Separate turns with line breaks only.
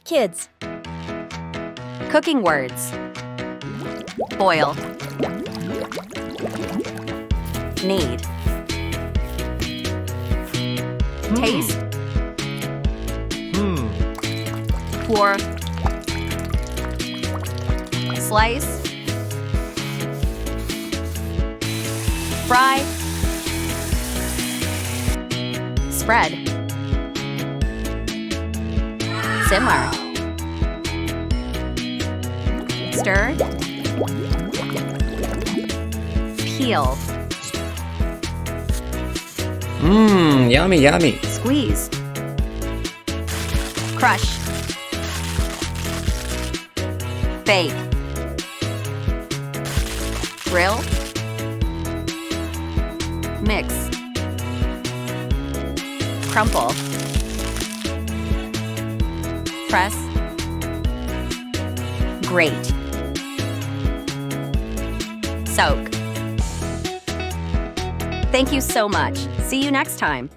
kids.
Cooking words. Boil. Need. Taste. Pour. Slice. Fry. Spread. Simmer. Stir. Peel.
Yummy, yummy.
Squeeze. Crush. Bake. Grill. Mix. Crumple. Press. Grate. Soak. Thank you so much. See you next time.